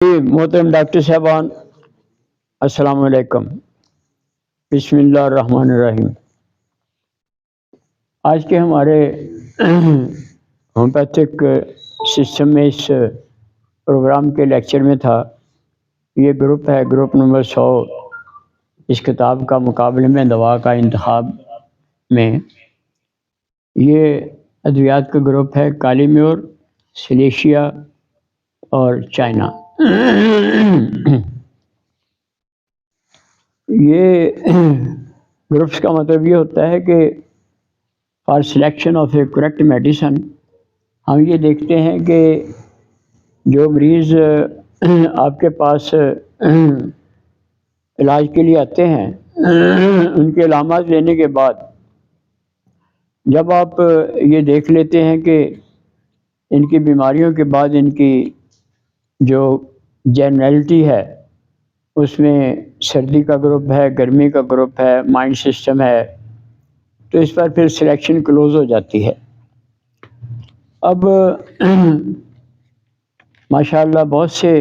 محترم ڈاکٹر صاحبان، السلام علیکم۔ بسم اللہ الرحمن الرحیم۔ آج کے ہمارے ہومیوپیتھک سسٹم میں اس پروگرام کے لیکچر میں تھا، یہ گروپ ہے، گروپ نمبر 100، اس کتاب کا مقابلے میں دوا کا انتخاب میں۔ یہ ادویات کا گروپ ہے، کالی میور، سلیشیا اور چائنا۔ یہ گروپس کا مطلب یہ ہوتا ہے کہ for selection of a correct medicine, ہم یہ دیکھتے ہیں کہ جو مریض آپ کے پاس علاج کے لیے آتے ہیں، ان کے علامات لینے کے بعد جب آپ یہ دیکھ لیتے ہیں کہ ان کی بیماریوں کے بعد ان کی جو جنرلٹی ہے اس میں سردی کا گروپ ہے، گرمی کا گروپ ہے، مائنڈ سسٹم ہے، تو اس پر پھر سلیکشن کلوز ہو جاتی ہے۔ اب ماشاءاللہ بہت سے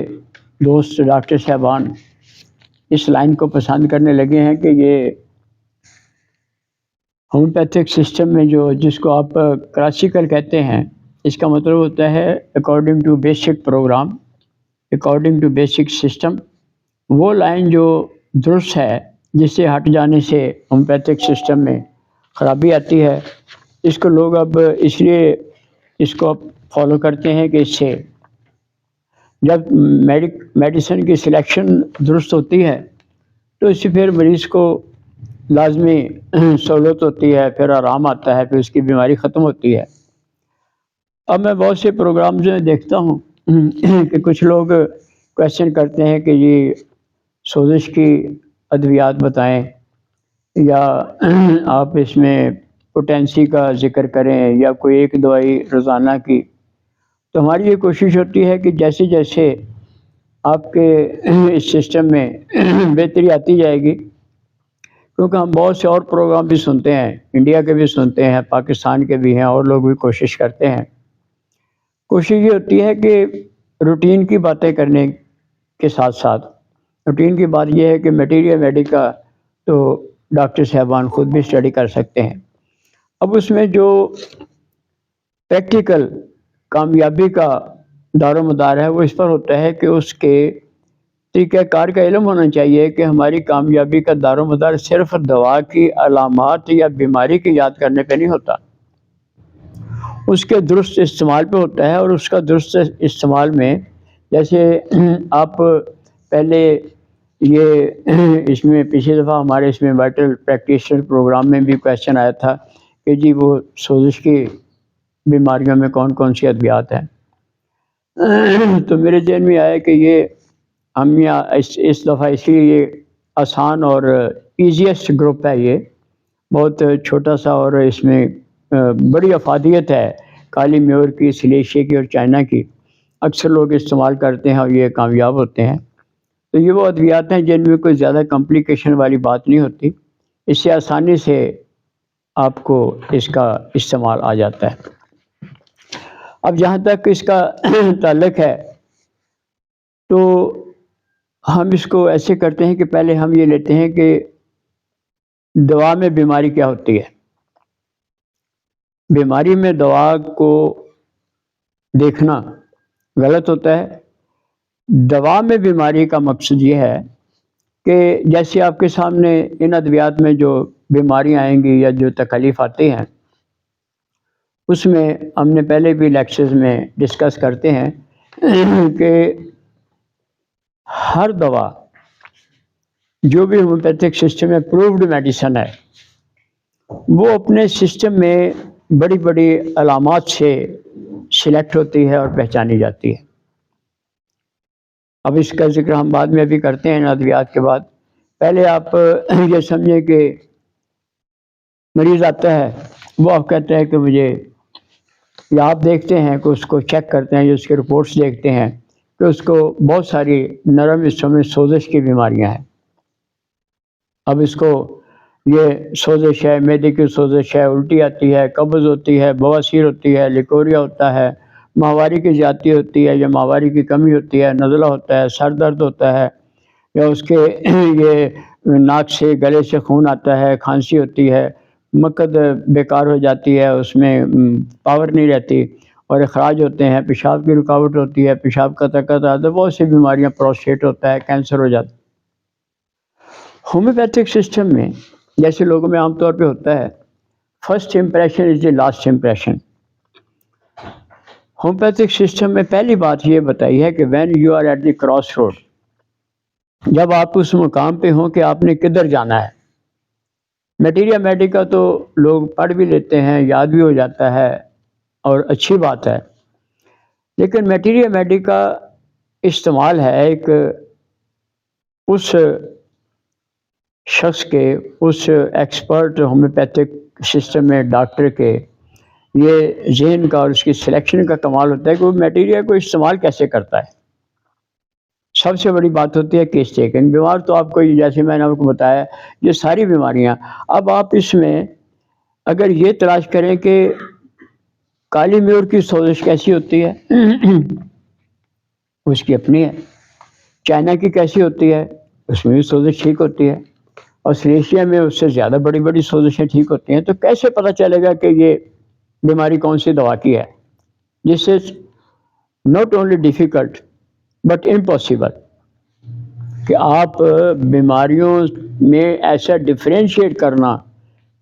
دوست ڈاکٹر صاحبان اس لائن کو پسند کرنے لگے ہیں کہ یہ ہومیوپیتھک سسٹم میں جس کو آپ کلاسیکل کہتے ہیں، اس کا مطلب ہوتا ہے according to basic program, according to basic system, وہ لائن جو درست ہے، جس سے ہٹ جانے سے ہومیوپیتھک سسٹم میں خرابی آتی ہے۔ اس کو لوگ اب اس لیے اس کو فالو کرتے ہیں کہ اس سے جب میڈیسن کی سلیکشن درست ہوتی ہے تو اس سے پھر مریض کو لازمی سہولت ہوتی ہے، پھر آرام آتا ہے، پھر اس کی بیماری ختم ہوتی ہے۔ اب میں بہت سے پروگرامز میں دیکھتا ہوں کہ کچھ لوگ کویشچن کرتے ہیں کہ یہ سوزش کی ادویات بتائیں، یا آپ اس میں پوٹینسی کا ذکر کریں، یا کوئی ایک دوائی روزانہ کی۔ تو ہماری یہ کوشش ہوتی ہے کہ جیسے جیسے آپ کے اس سسٹم میں بہتری آتی جائے گی، کیونکہ ہم بہت سے اور پروگرام بھی سنتے ہیں، انڈیا کے بھی سنتے ہیں، پاکستان کے بھی ہیں، اور لوگ بھی کوشش کرتے ہیں۔ کوشش یہ ہوتی ہے کہ روٹین کی باتیں کرنے کے ساتھ ساتھ، روٹین کی بات یہ ہے کہ میٹیریا میڈیکا تو ڈاکٹر صاحبان خود بھی اسٹڈی کر سکتے ہیں۔ اب اس میں جو پریکٹیکل کامیابی کا دار و مدار ہے وہ اس پر ہوتا ہے کہ اس کے طریقہ کار کا علم ہونا چاہیے کہ ہماری کامیابی کا دار و مدار صرف دوا کی علامات یا بیماری کی یاد کرنے پہ نہیں ہوتا، اس کے درست استعمال پہ ہوتا ہے۔ اور اس کا درست استعمال میں جیسے آپ پہلے یہ اس میں پچھلی دفعہ ہمارے اس میں وائٹل پریکٹیشنر پروگرام میں بھی کویشچن آیا تھا کہ جی وہ سوزش کی بیماریوں میں کون کون سی ادویات ہیں، تو میرے ذہن میں آیا کہ یہ ہم اس دفعہ اس لیے یہ آسان اور ایزیسٹ گروپ ہے، یہ بہت چھوٹا سا، اور اس میں بڑی افادیت ہے کالی میور کی، سلیشیا کی اور چائنا کی، اکثر لوگ استعمال کرتے ہیں اور یہ کامیاب ہوتے ہیں۔ تو یہ وہ ادویات ہیں جن میں کوئی زیادہ کمپلیکیشن والی بات نہیں ہوتی، اس سے آسانی سے آپ کو اس کا استعمال آ جاتا ہے۔ اب جہاں تک اس کا تعلق ہے تو ہم اس کو ایسے کرتے ہیں کہ پہلے ہم یہ لیتے ہیں کہ دوا میں بیماری کیا ہوتی ہے۔ بیماری میں دوا کو دیکھنا غلط ہوتا ہے۔ دوا میں بیماری کا مقصد یہ ہے کہ جیسے آپ کے سامنے ان ادویات میں جو بیماریاں آئیں گی یا جو تکلیف آتی ہیں، اس میں ہم نے پہلے بھی لیکچرز میں ڈسکس کرتے ہیں کہ ہر دوا جو بھی ہومیوپیتھک سسٹم میں پرووڈ میڈیسن ہے، وہ اپنے سسٹم میں بڑی بڑی علامات سے سلیکٹ ہوتی ہے اور پہچانی جاتی ہے۔ اب اس کا ذکر ہم بعد میں بھی کرتے ہیں ادویات کے بعد۔ پہلے آپ یہ سمجھیں کہ مریض آتا ہے، وہ آپ کہتے ہیں کہ مجھے، یا آپ دیکھتے ہیں کہ اس کو چیک کرتے ہیں، یا اس کے رپورٹس دیکھتے ہیں کہ اس کو بہت ساری نرم حصوں میں سوزش کی بیماریاں ہیں۔ اب اس کو یہ سوزش ہے، معدے کی سوزش ہے، الٹی آتی ہے، قبض ہوتی ہے، بواسیر ہوتی ہے، لیکوریا ہوتا ہے، ماہواری کی زیادتی ہوتی ہے یا ماہواری کی کمی ہوتی ہے، نزلہ ہوتا ہے، سر درد ہوتا ہے، یا اس کے یہ ناک سے گلے سے خون آتا ہے، کھانسی ہوتی ہے، مقد بیکار ہو جاتی ہے، اس میں پاور نہیں رہتی اور اخراج ہوتے ہیں، پیشاب کی رکاوٹ ہوتی ہے، پیشاب کا طاقت آتا ہے، بہت سی بیماریاں، پروسٹیٹ ہوتا ہے، کینسر ہو جاتا ہے۔ ہومیوپیتھک سسٹم میں جیسے لوگوں میں عام طور پہ ہوتا ہے، first impression is the last impression. Homeopathic system میں پہلی بات یہ بتائی ہے کہ when you are at the cross road, جب آپ اس مقام پہ ہوں کہ آپ نے کدھر جانا ہے۔ میٹیریا میڈیکا تو لوگ پڑھ بھی لیتے ہیں، یاد بھی ہو جاتا ہے اور اچھی بات ہے، لیکن میٹیریا میڈیکا استعمال ہے ایک اس شخص کے، اس ایکسپرٹ ہومیوپیتھک سسٹم میں ڈاکٹر کے یہ ذہن کا اور اس کی سلیکشن کا کمال ہوتا ہے کہ وہ میٹیریا کو استعمال کیسے کرتا ہے۔ سب سے بڑی بات ہوتی ہے کیس ٹیکنگ۔ بیمار تو آپ کو جیسے میں نے آپ کو بتایا یہ ساری بیماریاں، اب آپ اس میں اگر یہ تلاش کریں کہ کالی میور کی سوزش کیسی ہوتی ہے اس کی اپنی ہے، چائنا کی کیسی ہوتی ہے اس میں بھی سوزش ٹھیک ہوتی ہے، اور سلیشیا میں اس سے زیادہ بڑی بڑی سوزشیں ٹھیک ہوتی ہیں، تو کیسے پتہ چلے گا کہ یہ بیماری کون سی دوا کی ہے؟ جس is not only difficult but impossible کہ آپ بیماریوں میں ایسا ڈفرینشیٹ کرنا،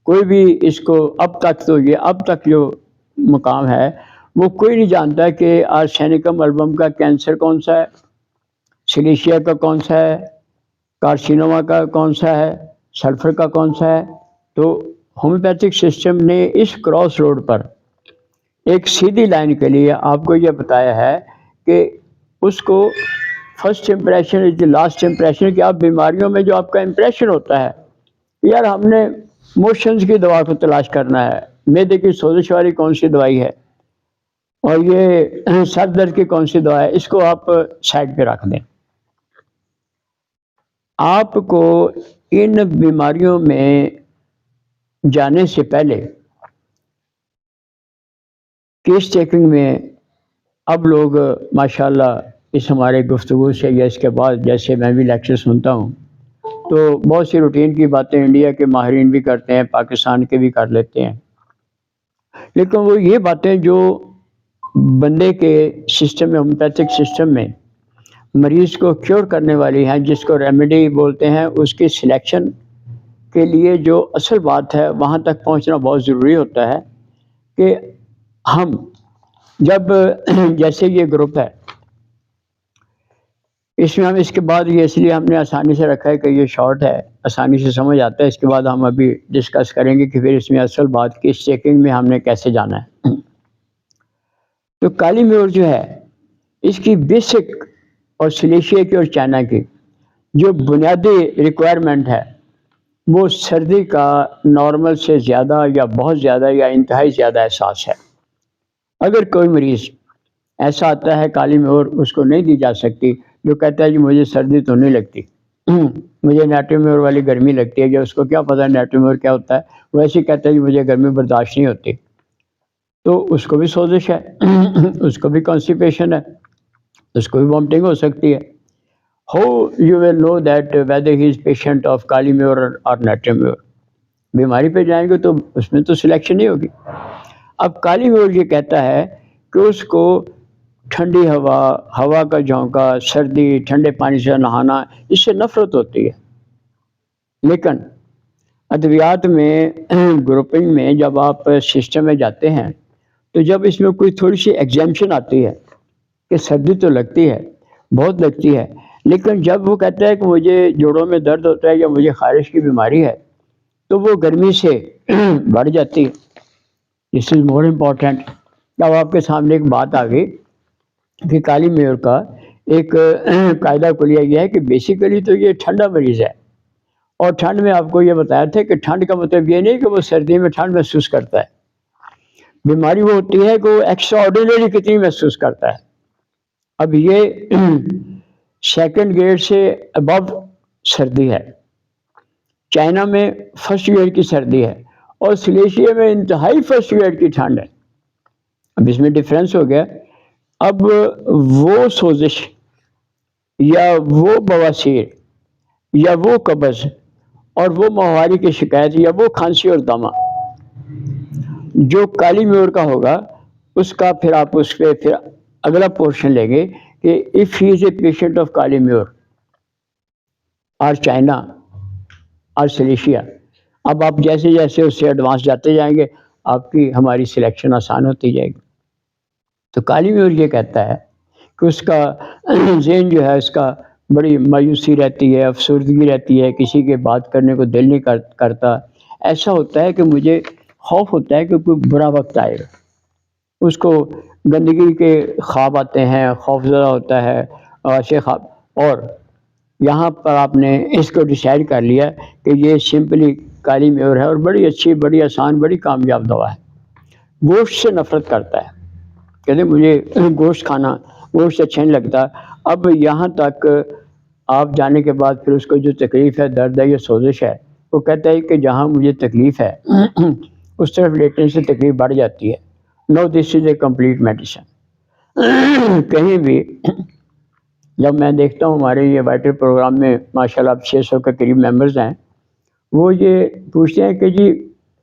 کوئی بھی اس کو اب تک جو مقام ہے وہ کوئی نہیں جانتا کہ آرسینکم البم کا کینسر کون سا ہے، سلیشیا کا کون سا ہے، کارسینوما کا کون سا ہے، سلفر کا کون سا ہے۔ تو ہومیوپیتھک سسٹم نے اس کراس روڈ پر ایک سیدھی لائن کے لیے آپ کو یہ بتایا ہے کہ اس کو first impression is the last impression, کہ آپ بیماریوں میں جو آپ کا امپریشن ہوتا ہے، یار ہم نے موشنز کی دوا کو تلاش کرنا ہے، معدے کی سوزش والی کون سی دوائی ہے اور یہ سر درد کی کون سی دوا ہے، اس کو آپ سائڈ پہ رکھ دیں۔ آپ کو ان بیماریوں میں جانے سے پہلے کیس چیکنگ میں اب لوگ ماشاءاللہ اس ہمارے گفتگو سے یا اس کے بعد جیسے میں بھی لیکچر سنتا ہوں تو بہت سی روٹین کی باتیں انڈیا کے ماہرین بھی کرتے ہیں، پاکستان کے بھی کر لیتے ہیں، لیکن وہ یہ باتیں جو بندے کے سسٹم میں، ہومیوپیتھک سسٹم میں مریض کو کیور کرنے والی ہیں، جس کو ریمیڈی بولتے ہیں، اس کی سلیکشن کے لیے جو اصل بات ہے وہاں تک پہنچنا بہت ضروری ہوتا ہے کہ ہم جب جیسے یہ گروپ ہے اس میں ہم اس کے بعد یہ اس لیے ہم نے آسانی سے رکھا ہے کہ یہ شارٹ ہے، آسانی سے سمجھ آتا ہے، اس کے بعد ہم ابھی ڈسکس کریں گے کہ پھر اس میں اصل بات کس چیکنگ میں ہم نے کیسے جانا ہے۔ تو کالی میور جو ہے اس کی بیسک اور سلیشیا کی اور چائنا کی جو بنیادی ریکوائرمنٹ ہے وہ سردی کا نارمل سے زیادہ یا بہت زیادہ یا انتہائی زیادہ احساس ہے۔ اگر کوئی مریض ایسا آتا ہے کالی میور اس کو نہیں دی جا سکتی، جو کہتا ہے جی مجھے سردی تو نہیں لگتی، مجھے نیٹرو میور والی گرمی لگتی ہے، یا اس کو کیا پتہ نیٹرو میور کیا ہوتا ہے، وہ ایسے کہتا ہے جی مجھے گرمی برداشت نہیں ہوتی، تو اس کو بھی سوزش ہے، اس کو بھی کانسٹیپیشن ہے، اس کو بھی وامٹنگ ہو سکتی ہے۔ How you will know that whether he is patient of کالی میور اور نیٹرو میور؟ بیماری پہ جائیں گے تو اس میں تو سلیکشن نہیں ہوگی۔ اب کالی میور یہ کہتا ہے کہ اس کو ٹھنڈی ہوا کا جھونکا، سردی، ٹھنڈے پانی سے نہانا، اس سے نفرت ہوتی ہے، لیکن ادویات میں گروپنگ میں جب آپ سسٹم میں جاتے ہیں تو جب اس میں کوئی تھوڑی سی ایگزیمشن آتی ہے کہ سردی تو لگتی ہے، بہت لگتی ہے، لیکن جب وہ کہتا ہے کہ مجھے جوڑوں میں درد ہوتا ہے یا مجھے خارش کی بیماری ہے تو وہ گرمی سے بڑھ جاتی ہے۔ دس از مور امپورٹنٹ۔ اب آپ کے سامنے ایک بات آ گئی کہ کالی میور کا ایک قاعدہ کلیہ یہ ہے کہ بیسیکلی تو یہ ٹھنڈا مریض ہے، اور ٹھنڈ میں آپ کو یہ بتایا تھا کہ ٹھنڈ کا مطلب یہ نہیں کہ وہ سردی میں ٹھنڈ محسوس کرتا ہے، بیماری وہ ہوتی ہے کہ وہ ایکسٹرا آرڈینری کتنی محسوس کرتا ہے۔ اب یہ سیکنڈ گریڈ سے ابو سردی ہے، چائنا میں فرسٹ گریڈ کی سردی ہے، اور سلیشیا میں انتہائی فرسٹ گریڈ کی ٹھنڈ ہے۔ اب اس میں ڈفرینس ہو گیا اب وہ سوزش یا وہ بواسیر یا وہ قبض اور وہ ماہواری کی شکایت یا وہ کھانسی اور دمہ جو کالی میور کا ہوگا، اس کا پھر آپ اس پہ پھر اگلا پورشن لیں گے کہ if he is a patient of کالی میور اور چائنا اور سلیشیا. اب آپ جیسے جیسے اس سے ایڈوانس جاتے جائیں گے، آپ کی ہماری سلیکشن آسان ہوتی جائے گی. تو کالی میور یہ کہتا ہے کہ اس کا ذہن جو ہے اس کا بڑی مایوسی رہتی ہے، افسردگی رہتی ہے، کسی کے بات کرنے کو دل نہیں کرتا. ایسا ہوتا ہے کہ مجھے خوف ہوتا ہے کہ کوئی برا وقت آئے گا. اس کو گندگی کے خواب آتے ہیں، خوف زدہ ہوتا ہے ایسے خواب. اور یہاں پر آپ نے اس کو ڈیسائیڈ کر لیا کہ یہ سمپلی کالی میور ہے اور بڑی اچھی، بڑی آسان، بڑی کامیاب دوا ہے. گوشت سے نفرت کرتا ہے، کہتے مجھے گوشت کھانا، گوشت اچھا نہیں لگتا. اب یہاں تک آپ جانے کے بعد پھر اس کو جو تکلیف ہے، درد ہے یا سوزش ہے، وہ کہتا ہے کہ جہاں مجھے تکلیف ہے اس طرف لیٹنے سے تکلیف بڑھ جاتی ہے. نو دس از اے کمپلیٹ میڈیسن. کہیں بھی جب میں دیکھتا ہوں ہمارے یہ وائٹل پروگرام میں ماشاء اللہ اب 600 کے قریب ممبرز ہیں، وہ یہ پوچھتے ہیں کہ جی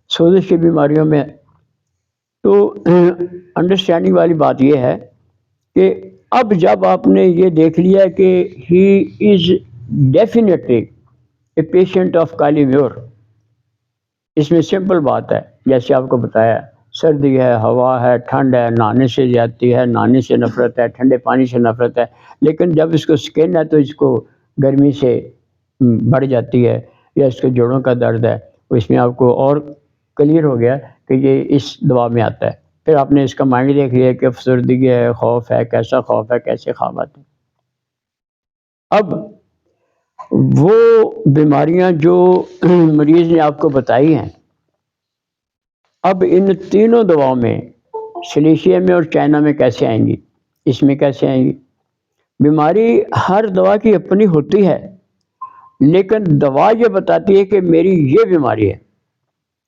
سوزش کی بیماریوں میں تو انڈرسٹینڈنگ والی بات یہ ہے کہ اب جب آپ نے یہ دیکھ لیا کہ he is definitely a patient of کالی میور، اس میں سمپل بات ہے جیسے آپ کو بتایا، سردی ہے، ہوا ہے، ٹھنڈ ہے، نہانے سے زیادتی ہے، نہانے سے نفرت ہے، ٹھنڈے پانی سے نفرت ہے. لیکن جب اس کو سکن ہے تو اس کو گرمی سے بڑھ جاتی ہے، یا اس کے جوڑوں کا درد ہے، اس میں آپ کو اور کلیئر ہو گیا کہ یہ اس دوا میں آتا ہے. پھر آپ نے اس کا معنی دیکھ لیا کہ افسردگی ہے، خوف ہے، کیسا خوف ہے، کیسے خواب آتے ہیں. اب وہ بیماریاں جو مریض نے آپ کو بتائی ہیں، اب ان تینوں دواؤں میں، سلیشیا میں اور چائنا میں کیسے آئیں گی، اس میں کیسے آئیں گی؟ بیماری ہر دوا کی اپنی ہوتی ہے، لیکن دوا یہ بتاتی ہے کہ میری یہ بیماری ہے.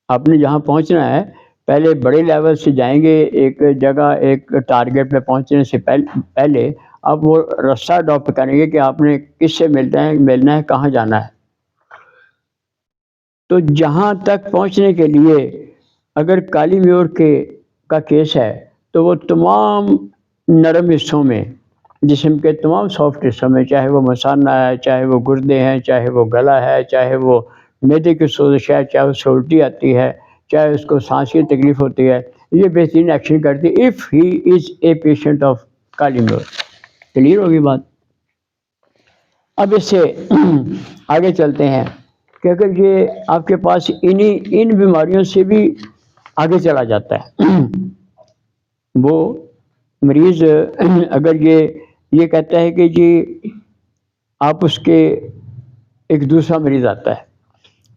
آپ نے جہاں پہنچنا ہے پہلے بڑے لیول سے جائیں گے، ایک جگہ ایک ٹارگیٹ پہ پہنچنے سے پہلے آپ وہ راستہ اڈاپٹ کریں گے کہ آپ نے کس سے ملنا ہے، کہاں جانا ہے. تو جہاں تک پہنچنے کے لیے اگر کالی میور کا کیس ہے تو وہ تمام نرم حصوں میں، جسم کے تمام سافٹ حصوں میں، چاہے وہ مثانہ ہے، چاہے وہ گردے ہیں، چاہے وہ گلا ہے، چاہے وہ معدے کی سوزش ہے، چاہے اس کو الٹی آتی ہے، چاہے اس کو سانس کی تکلیف ہوتی ہے، یہ بہترین ایکشن کرتی ہے if he is a patient of Kali Mur. Clear ہوگی بات؟ اب اس سے آگے چلتے ہیں کہ اگر یہ آپ کے پاس ان بیماریوں سے بھی آگے چلا جاتا ہے، وہ مریض اگر یہ کہتا ہے کہ جی آپ اس کے ایک دوسرا مریض آتا ہے،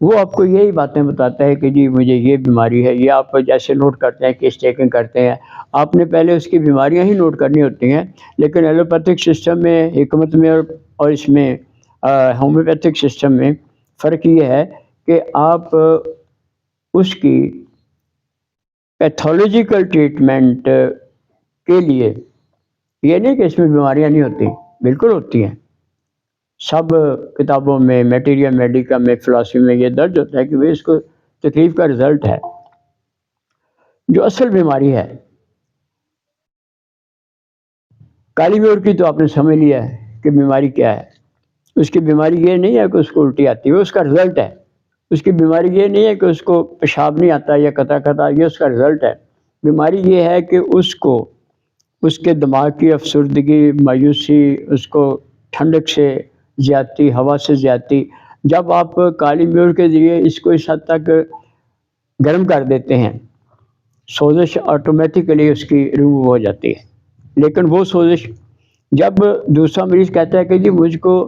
وہ آپ کو یہی باتیں بتاتا ہے کہ جی مجھے یہ بیماری ہے. یہ آپ جیسے نوٹ کرتے ہیں، کیس ٹیکنگ کرتے ہیں، آپ نے پہلے اس کی بیماریاں ہی نوٹ کرنی ہوتی ہیں. لیکن ایلوپیتھک سسٹم میں، حکمت میں اور اس میں ہومیوپیتھک سسٹم میں فرق یہ ہے کہ آپ اس کی پیتھولوجیکل ٹریٹمنٹ کے لیے، یہ نہیں کہ اس میں بیماریاں نہیں ہوتی، بالکل ہوتی ہیں. سب کتابوں میں، میٹیریا میڈیکا میں، فلاسفی میں یہ درج ہوتا ہے کہ وہ اس کو تکلیف کا رزلٹ ہے. جو اصل بیماری ہے کالی میور کی تو آپ نے سمجھ لیا ہے کہ بیماری کیا ہے. اس کی بیماری یہ نہیں ہے کہ اس کو الٹی آتی ہے، وہ اس کا رزلٹ ہے. اس کی بیماری یہ نہیں ہے کہ اس کو پیشاب نہیں آتا یا قطع، یہ اس کا رزلٹ ہے. بیماری یہ ہے کہ اس کو اس کے دماغ کی افسردگی، مایوسی، اس کو ٹھنڈک سے زیادتی، ہوا سے زیادتی، جب آپ کالی میور کے ذریعے اس کو اس حد تک گرم کر دیتے ہیں، سوزش آٹومیٹیکلی اس کی ریموو ہو جاتی ہے. لیکن وہ سوزش جب دوسرا مریض کہتا ہے کہ جی مجھ کو